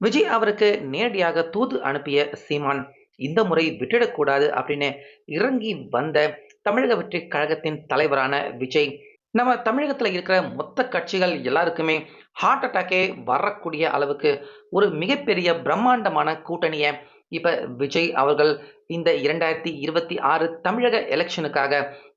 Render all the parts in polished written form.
விஜய் அவருக்கு நேரடியாக தூது அனுப்பிய சீமான் இந்த முறை விட்டுடக்கூடாது அப்படின்னு இறங்கி வந்த தமிழக வெற்றி கழகத்தின் தலைவரான விஜய் நம்ம தமிழகத்துல இருக்கிற மொத்த கட்சிகள் எல்லாருக்குமே ஹார்ட் அட்டாக்கே வரக்கூடிய அளவுக்கு ஒரு மிகப்பெரிய பிரம்மாண்டமான கூட்டணியை இப்ப விஜய் அவர்கள் இந்த 2026 தமிழக எலெக்ஷனுக்காக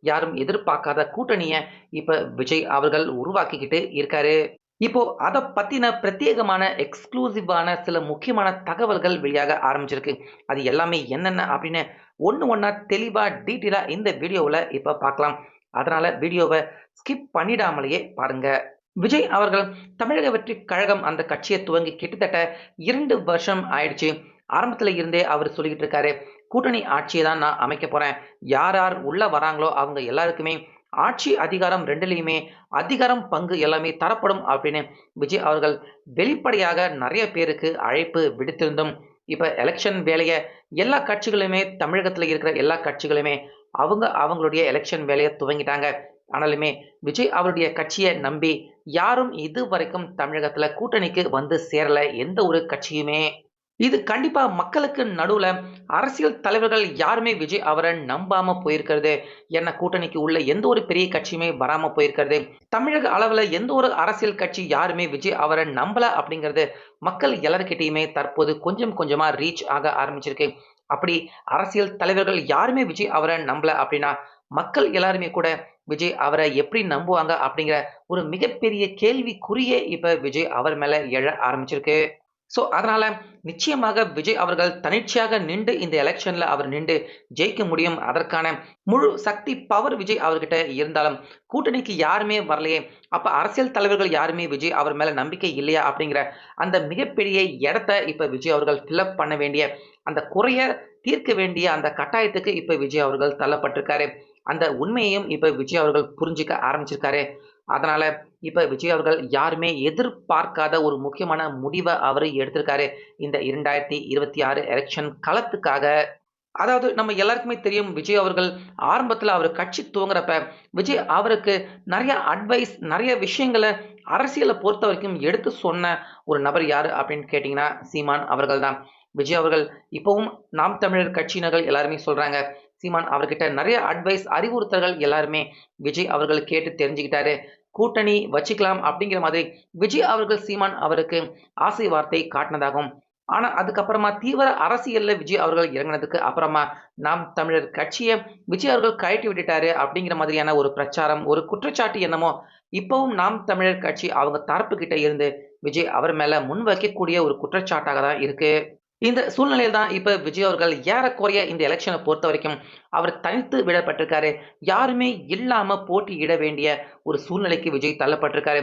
யாரும் எதிர்பார்க்காத கூட்டணியை இப்ப விஜய் அவர்கள் உருவாக்கிக்கிட்டு இருக்காரு. இப்போ அத பத்தின பிரத்யேகமான எக்ஸ்க்ளூசிவான சில முக்கியமான தகவல்கள் வெளியாக ஆரம்பிச்சிருக்கு. அது எல்லாமே என்னென்ன அப்படின்னு ஒண்ணு ஒண்ணா தெளிவா டீட்டெயிலா இந்த வீடியோவுல இப்ப பார்க்கலாம். அதனால வீடியோவ ஸ்கிப் பண்ணிடாமலேயே பாருங்க. விஜய் அவர்கள் தமிழக வெற்றிக் கழகம் அந்த கட்சிய துவங்கி கிட்டத்தட்ட 2 வருஷம் ஆயிடுச்சு. ஆரம்பத்துல இருந்தே அவர் சொல்லிக்கிட்டு இருக்காரு, கூட்டணி ஆட்சிய தான் நான் அமைக்கப் போறேன். யார் யார் உள்ள வராங்களோ அவங்க எல்லாருக்குமே ஆட்சி அதிகாரம் 2லயுமே அதிகாரம், பங்கு எல்லாமே தரப்படும் அப்படின்னு விஜய் அவர்கள் வெளிப்படையாக நெறைய பேருக்கு அழைப்பு விடுத்திருந்தும், இப்ப எலக்ஷன் வேலைய எல்லா கட்சிகளுமே தமிழகத்துல இருக்கிற எல்லா கட்சிகளுமே அவங்களுடைய எலக்ஷன் வேலைய துவங்கிட்டாங்க. ஆனாலுமே விஜய் அவருடைய கட்சிய நம்பி யாரும் இதுவரைக்கும் தமிழகத்துல கூட்டணிக்கு வந்து சேரல எந்த ஒரு கட்சியுமே. இது கண்டிப்பா மக்களுக்கு நடுவுல அரசியல் தலைவர்கள் யாருமே விஜய் அவரை நம்பாம போயிருக்கிறது. என்ன கூட்டணிக்கு உள்ள எந்த ஒரு பெரிய கட்சியுமே வராம போயிருக்கிறது. தமிழக அளவுல எந்த ஒரு அரசியல் கட்சி யாருமே விஜய் அவரை நம்பல அப்படிங்கிறது மக்கள் எல்லார்கிட்டயுமே தற்போது கொஞ்சம் கொஞ்சமா ரீச் ஆக ஆரம்பிச்சிருக்கு. அப்படி அரசியல் தலைவர்கள் யாருமே விஜய் அவரை நம்பல அப்படின்னா மக்கள் எல்லாருமே கூட விஜய் அவரை எப்படி நம்புவாங்க அப்படிங்கிற ஒரு மிகப்பெரிய கேள்விக்குறியே இப்ப விஜய் அவர் மேல எழ ஆரம்பிச்சிருக்கு. அதனால நிச்சயமாக விஜய் அவர்கள் தனிச்சையாக நின்று இந்த எலெக்ஷன்ல அவர் நின்று ஜெயிக்க முடியும். அதற்கான முழு சக்தி பவர் விஜய் அவர்கிட்ட இருந்தாலும் கூட்டணிக்கு யாருமே வரலையே, அப்ப அரசியல் தலைவர்கள் யாருமே விஜய் அவர் மேல நம்பிக்கை இல்லையா அப்படிங்கிற அந்த மிகப்பெரிய இடத்த இப்ப விஜய் அவர்கள் ஃபில்அப் பண்ண வேண்டிய அந்த குறைய தீர்க்க வேண்டிய அந்த கட்டாயத்துக்கு இப்ப விஜய் அவர்கள் தள்ளப்பட்டிருக்காரு. அந்த உண்மையையும் இப்ப விஜய் அவர்கள் புரிஞ்சுக்க ஆரம்பிச்சிருக்காரு. அதனால இப்ப விஜய் அவர்கள் யாருமே எதிர்பார்க்காத ஒரு முக்கியமான முடிவ அவரு எடுத்திருக்காரு. இந்த 2026 எலக்ஷன் களத்துக்காக. அதாவது நம்ம எல்லாருக்குமே தெரியும் விஜய் அவர்கள் ஆரம்பத்துல அவரு கட்சி துவங்குறப்ப, விஜய் அவருக்கு நெறைய அட்வைஸ், நெறைய விஷயங்கள அரசியல பொறுத்தவரைக்கும் எடுத்து சொன்ன ஒரு நபர் யாரு அப்படின்னு கேட்டீங்கன்னா, சீமான் அவர்கள் தான். விஜய் அவர்கள் இப்பவும் நாம் தமிழர் கட்சியினர்கள் எல்லாருமே சொல்றாங்க. சீமான் அவர்கிட்ட நெறைய அட்வைஸ், அறிவுறுத்தல்கள் எல்லாருமே விஜய் அவர்கள் கேட்டு தெரிஞ்சுக்கிட்டாரு. கூட்டணி வச்சுக்கலாம் அப்படிங்கிற மாதிரி விஜய் அவர்கள் சீமான் அவருக்கு ஆசை வார்த்தை காட்டினதாகவும், ஆனா அதுக்கப்புறமா தீவிர அரசியல்ல விஜய் அவர்கள் இறங்குனதுக்கு அப்புறமா நாம் தமிழர் கட்சிய விஜய் அவர்கள் கழட்டி விட்டுட்டாரு அப்படிங்கிற மாதிரியான ஒரு பிரச்சாரம், ஒரு குற்றச்சாட்டு என்னமோ இப்பவும் நாம் தமிழர் கட்சி அவங்க தரப்பு கிட்ட இருந்து விஜய் அவர் மேல முன்வைக்கக்கூடிய ஒரு குற்றச்சாட்டாக தான் இருக்கு. இந்த சூழ்நிலையில் தான் இப்ப விஜய் அவர்கள் ஏறக்குறைய இந்த எலக்ஷனை பொறுத்தவரைக்கும் அவர் தனித்து விடப்பட்டிருக்காரு. யாருமே இல்லாம போட்டியிட வேண்டிய ஒரு சூழ்நிலைக்கு விஜய் தள்ளப்பட்டிருக்காரு.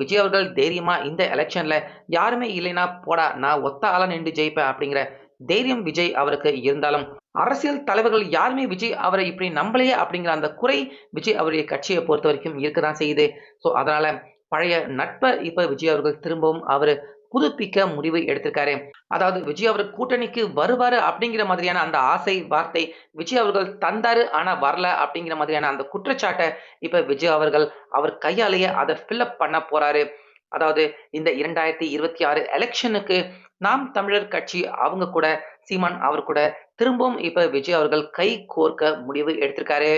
விஜய் அவர்கள் தைரியமா இந்த எலக்ஷன்ல யாருமே இல்லைன்னா போடா நான் ஒத்த ஆளா நின்று ஜெயிப்பேன் அப்படிங்கிற தைரியம் விஜய் அவருக்கு இருந்தாலும், அரசியல் தலைவர்கள் யாருமே விஜய் அவரை இப்படி நம்பலையே அப்படிங்கிற அந்த குறை விஜய் அவருடைய கட்சியை பொறுத்தவரைக்கும் இருக்கதான் செய்யுது. அதனால பழைய நட்ப இப்ப விஜய் அவர்கள் திரும்பவும் அவரு புதுப்பிக்க முடிவு எடுத்திருக்காரு. அதாவது விஜய் அவர் கூட்டணிக்கு வருவாரு அப்படிங்கிற மாதிரியான அந்த ஆசை வார்த்தை விஜய் அவர்கள் தந்தாரு. ஆனா வரல அப்படிங்கிற மாதிரியான அந்த குற்றச்சாட்ட இப்ப விஜய் அவர்கள் அவர் கையாலேயே அத ஃபில் பண்ண போறாரு. அதாவது இந்த 2026 எலக்ஷனுக்கு நாம் தமிழர் கட்சி அவங்க கூட சீமான் அவர் கூட திரும்பவும் இப்ப விஜய் அவர்கள் கை கோர்க்க முடிவு எடுத்திருக்காரு.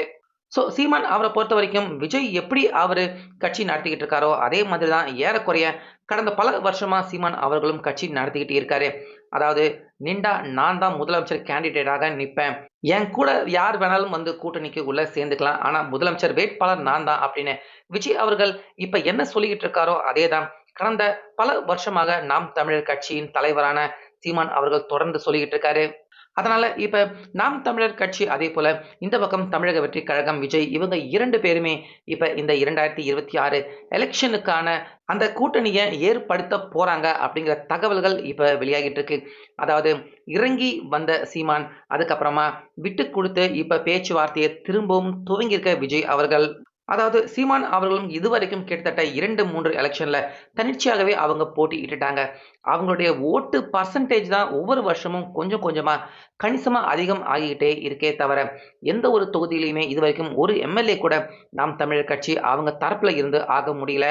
சீமான் அவர பொறுத்தவரைக்கும் விஜய் எப்படி அவரு கட்சி நடத்திக்கிட்டு இருக்காரோ, அதே மாதிரி தான் ஏறக்குறைய கடந்த பல வருஷமா சீமான் அவர்களும் கட்சி நடத்திக்கிட்டு இருக்காரு. அதாவது நின்றா நான் தான் முதலமைச்சர் கேண்டிடேட்டாக நிப்பேன். என் கூட யார் வேணாலும் வந்து கூட்டணிக்கு உள்ள சேர்ந்துக்கலாம். ஆனா முதலமைச்சர் வேட்பாளர் நான் தான் அப்படின்னு விஜய் அவர்கள் இப்ப என்ன சொல்லிக்கிட்டு இருக்காரோ அதே தான் கடந்த பல வருஷமாக நாம் தமிழர் கட்சியின் தலைவரான சீமான் அவர்கள் தொடர்ந்து சொல்லிக்கிட்டு இருக்காரு. அதனால இப்ப நாம் தமிழர் கட்சி அதேபோல இந்த பக்கம் தமிழக வெற்றிக் கழகம் விஜய் இவங்க 2 பேருமே இப்ப இந்த 2026 எலக்ஷனுக்கான அந்த கூட்டணிய ஏற்படுத்த போறாங்க அப்படிங்கிற தகவல்கள் இப்ப வெளியாகிட்டு இருக்கு. அதாவது இறங்கி வந்த சீமான் அதுக்கப்புறமா விட்டு கொடுத்து இப்ப பேச்சுவார்த்தையை திரும்பவும் துவங்கியிருக்க விஜய் அவர்கள். அதாவது சீமான் அவர்களும் இதுவரைக்கும் கிட்டத்தட்ட 2, 3 எலக்ஷன்ல தனிச்சையாகவே அவங்க போட்டியிட்டுட்டாங்க. அவங்களுடைய ஓட்டு பெர்சன்டேஜ் தான் ஒவ்வொரு வருஷமும் கொஞ்சம் கொஞ்சமா கணிசமா அதிகம் ஆகிக்கிட்டே இருக்கே தவிர, எந்த ஒரு தொகுதியிலயுமே இதுவரைக்கும் ஒரு எம்எல்ஏ கூட நாம் தமிழர் கட்சி அவங்க தரப்புல இருந்து ஆக முடியல.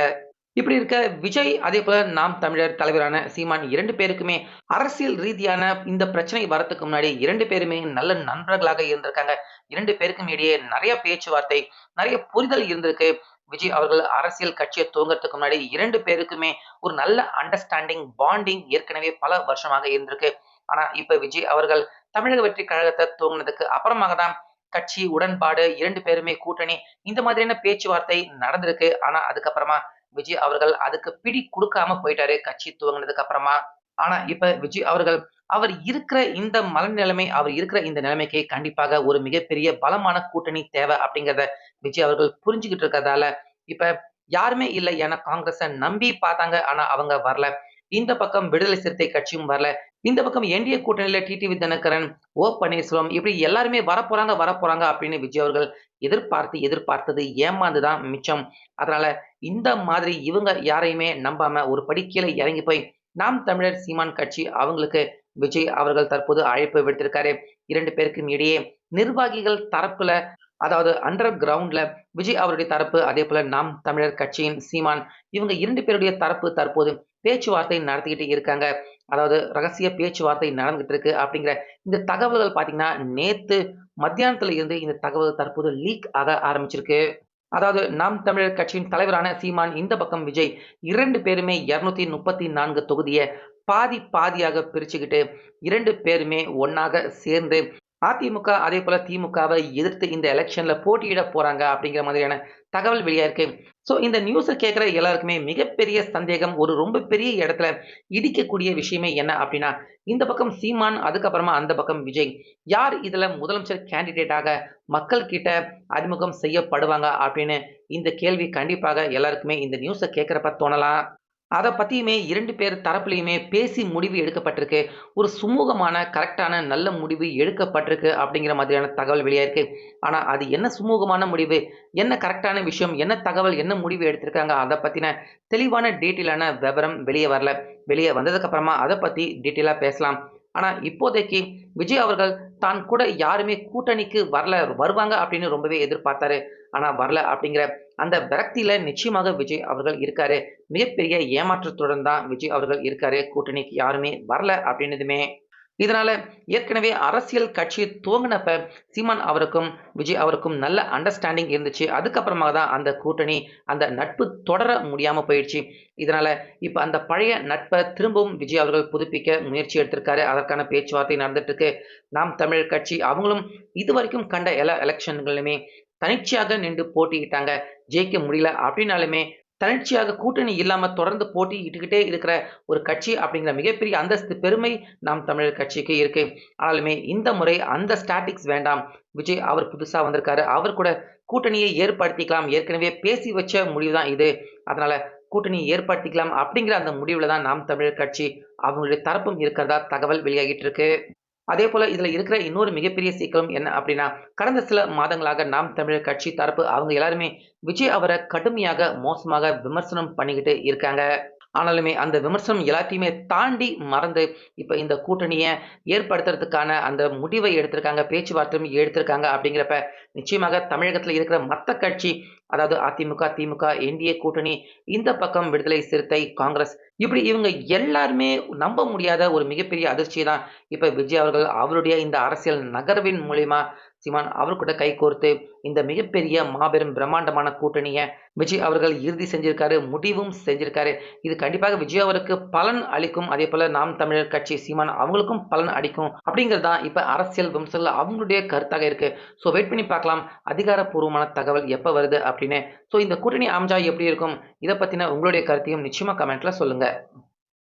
இப்படி இருக்க விஜய் அதேபோல நாம் தமிழர் தலைவரான சீமான் 2 பேருக்குமே அரசியல் ரீதியான இந்த பிரச்சனை வரத்துக்கு முன்னாடி 2 பேருமே நல்ல நண்பர்களாக இருந்திருக்காங்க. 2 பேருக்கும் இடையே நெறைய பேச்சுவார்த்தை, நெறைய புரிதல் இருந்திருக்கு. விஜய் அவர்கள் அரசியல் கட்சிய துவங்கறதுக்கு முன்னாடி 2 பேருக்குமே ஒரு நல்ல அண்டர்ஸ்டாண்டிங், பாண்டிங் ஏற்கனவே பல வருஷமாக இருந்திருக்கு. ஆனா இப்ப விஜய் அவர்கள் தமிழக வெற்றி கழகத்த துவங்குனதுக்கு அப்புறமாக தான் கட்சி உடன்பாடு, 2 பேருமே கூட்டணி இந்த மாதிரியான பேச்சுவார்த்தை நடந்திருக்கு. ஆனா அதுக்கப்புறமா விஜய் அவர்கள் அதுக்கு பிடி குடுக்காம போயிட்டாரு கட்சி துவங்குனதுக்கு அப்புறமா. ஆனா இப்ப விஜய் அவர்கள் அவர் இருக்கிற இந்த மனநிலைமை, அவர் இருக்கிற இந்த நிலைமைக்கு கண்டிப்பாக ஒரு மிகப்பெரிய பலமான கூட்டணி தேவை அப்படிங்கிறத விஜய் அவர்கள் புரிஞ்சுகிட்டு இருக்கிறதால, இப்ப யாருமே இல்ல. ஏன்னா காங்கிரஸ நம்பி பார்த்தாங்க. ஆனா அவங்க வரல. இந்த பக்கம் விடுதலை சிறுத்தை கட்சியும் வரல. இந்த பக்கம் என்டிஏ கூட்டணியில டிடிவி தினகரன், பன்னீர்செல்வம் இப்படி எல்லாருமே வரப்போறாங்க, வரப்போறாங்க அப்படின்னு விஜய் அவர்கள் எதிர்பார்த்தது ஏமாந்து தான் மிச்சம். அதனால இந்த மாதிரி இவங்க யாரையுமே நம்பாம ஒரு படி கீழ இறங்கி போய் நாம் தமிழர் சீமான் கட்சி அவங்களுக்கு விஜய் அவர்கள் தற்போது அழைப்பு விடுத்திருக்காரு. 2 பேருக்கும் இடையே நிர்வாகிகள் தரப்புல அதாவது அண்டர் கிரவுண்ட்ல விஜய் அவருடைய தரப்பு, அதேபோல நாம் தமிழர் கட்சியின் சீமான் இவங்க 2 பேருடைய தரப்பு தற்போது பேச்சுவார்த்தை நடத்திக்கிட்டு இருக்காங்க. அதாவது ரகசிய பேச்சுவார்த்தை நடந்துகிட்டு இருக்கு அப்படிங்கிற இந்த தகவல்கள் பார்த்தீங்கன்னா, நேத்து மத்தியானத்துல இருந்து இந்த தகவல் தற்போது லீக் ஆக ஆரம்பிச்சிருக்கு. அதாவது நாம் தமிழர் கட்சியின் தலைவரான சீமான், இந்த பக்கம் விஜய் 2 பேருமே 234 தொகுதிய பாதி பாதியாக பிரிச்சுக்கிட்டு 2 பேருமே ஒண்ணாக சேர்ந்து அதிமுக அதேபோல திமுகவை எதிர்த்து இந்த எலக்ஷன்ல போட்டியிட போறாங்க அப்படிங்கிற மாதிரியான தகவல் வெளியாயிருக்கு. ஸோ இந்த நியூஸ கேட்கிற எல்லாருக்குமே மிகப்பெரிய சந்தேகம், ஒரு ரொம்ப பெரிய இடத்துல இடிக்கக்கூடிய விஷயமே என்ன அப்படின்னா, இந்த பக்கம் சீமான், அதுக்கப்புறமா அந்த பக்கம் விஜய். யார் இதுல முதலமைச்சர் கேண்டிடேட்டாக மக்கள் கிட்ட அறிமுகம் செய்யப்படுவாங்க அப்படின்னு இந்த கேள்வி கண்டிப்பாக எல்லாருக்குமே இந்த நியூஸ கேட்கிறப்ப தோணலாம். அத பத்தியுமே 2 பேர் தரப்புலயுமே பேசி முடிவு எடுக்கப்பட்டிருக்கு. ஒரு சுமூகமான, கரெக்ட்டான நல்ல முடிவு எடுக்கப்பட்டிருக்கு அப்படிங்கிற மாதிரியான தகவல் வெளியாயிருக்கு. ஆனா, அது என்ன சுமூகமான முடிவு? என்ன கரெக்ட்டான விஷயம்? என்ன தகவல்? என்ன முடிவு எடுத்திருக்காங்க? அத பத்தின தெளிவான டீட்டெயிலான விவரம் வெளிய வரல. வெளிய வந்ததுக்கு அப்புறமா அத பத்தி டீட்டெயிலா பேசலாம். ஆனா, இப்போதைக்கு விஜய் அவர்கள் தான் கூட யாருமே கூட்டணிக்கு வரல, வருவாங்க அப்படின்னு ரொம்பவே எதிர்பார்த்தாரு. ஆனா வரல அப்படிங்கிற அந்த விரக்தியில நிச்சயமாக விஜய் அவர்கள் இருக்காரு. மிகப்பெரிய ஏமாற்றத்துடன் தான் விஜய் அவர்கள் இருக்காரு. கூட்டணிக்கு யாருமே வரல அப்படின்னதுமே. இதனால ஏற்கனவே அரசியல் கட்சி துவங்குனப்ப சீமான் அவருக்கும், விஜய் அவருக்கும் நல்ல அண்டர்ஸ்டாண்டிங் இருந்துச்சு. அதுக்கப்புறமா தான் அந்த கூட்டணி, அந்த நட்பு தொடர முடியாம போயிடுச்சு. இதனால இப்ப அந்த பழைய நட்ப திரும்பவும் விஜய் அவர்கள் புதுப்பிக்க முயற்சி எடுத்திருக்காரு. அதற்கான பேச்சுவார்த்தை நடந்துட்டு இருக்கு. நாம் தமிழர் கட்சி அவங்களும் இதுவரைக்கும் கண்ட எல்லா எலக்ஷன்களிலுமே தனிச்சையாக நின்று போட்டியிட்டாங்க. ஜெயிக்க முடியல அப்படின்னாலுமே, தனிச்சையாக கூட்டணி இல்லாம தொடர்ந்து போட்டியிட்டுக்கிட்டே இருக்கிற ஒரு கட்சி அப்படிங்கிற மிகப்பெரிய அந்தஸ்து, பெருமை நாம் தமிழர் கட்சிக்கு இருக்கு. ஆனாலுமே இந்த முறை அந்த ஸ்டாட்டிக்ஸ் வேண்டாம். விஜய் அவர் புதுசா வந்திருக்காரு. அவர் கூட கூட்டணியை ஏற்படுத்திக்கலாம். ஏற்கனவே பேசி வச்ச முடிவு தான் இது. அதனால கூட்டணியை ஏற்படுத்திக்கலாம் அப்படிங்கிற அந்த முடிவுல தான் நாம் தமிழர் கட்சி அவங்களுடைய தரப்பும் இருக்கிறதா தகவல் வெளியாகிட்டு இருக்கு. அதேபோல இதுல இருக்கிற இன்னொரு மிகப்பெரிய சிக்கலும் என்ன அப்படின்னா, கடந்த சில மாதங்களாக நாம் தமிழர் கட்சி தரப்பு அவங்க எல்லாருமே விஜய் அவர கடுமையாக, மோசமாக விமர்சனம் பண்ணிக்கிட்டு இருக்காங்க. ஆனாலுமே அந்த விமர்சனம் எல்லாத்தையுமே தாண்டி மறந்து, இப்ப இந்த கூட்டணிய ஏற்படுத்துறதுக்கான அந்த முடிவை எடுத்திருக்காங்க. பேச்சுவார்த்தையும் எடுத்திருக்காங்க அப்படிங்கிறப்ப, நிச்சயமாக தமிழகத்துல இருக்கிற மத்த கட்சி, அதாவது அதிமுக, திமுக, என்டிஏ கூட்டணி, இந்த பக்கம் விடுதலை சிறுத்தை, காங்கிரஸ் இப்படி இவங்க எல்லாருமே நம்ப முடியாத ஒரு மிகப்பெரிய அதிர்ச்சி தான் இப்ப விஜய் அவர்கள் அவருடைய இந்த அரசியல் நகர்வின் மூலியமா சீமான் அவர் கூட கைகோர்த்து இந்த மிகப்பெரிய மாபெரும் பிரம்மாண்டமான கூட்டணிய விஜய் அவர்கள் இறுதி செஞ்சிருக்காரு. முடிவும் செஞ்சிருக்காரு. இது கண்டிப்பாக விஜய் அவருக்கு பலன் அளிக்கும். அதேபோல நாம் தமிழர் கட்சி சீமான் அவங்களுக்கும் பலன் அளிக்கும். அப்படிங்கிறது தான் இப்ப அரசியல் விமர்சகர்கள் அவங்களுடைய கருத்தாக இருக்கு. ஸோ வெயிட் பண்ணி பார்க்கலாம். அதிகாரப்பூர்வமான தகவல் எப்ப வருது அப்படின்னு. ஸோ இந்த கூட்டணி அமைஞ்சா எப்படி இருக்கும்? இத பத்தின உங்களுடைய கருத்தையும் நிச்சயமா கமெண்ட்ல சொல்லுங்க.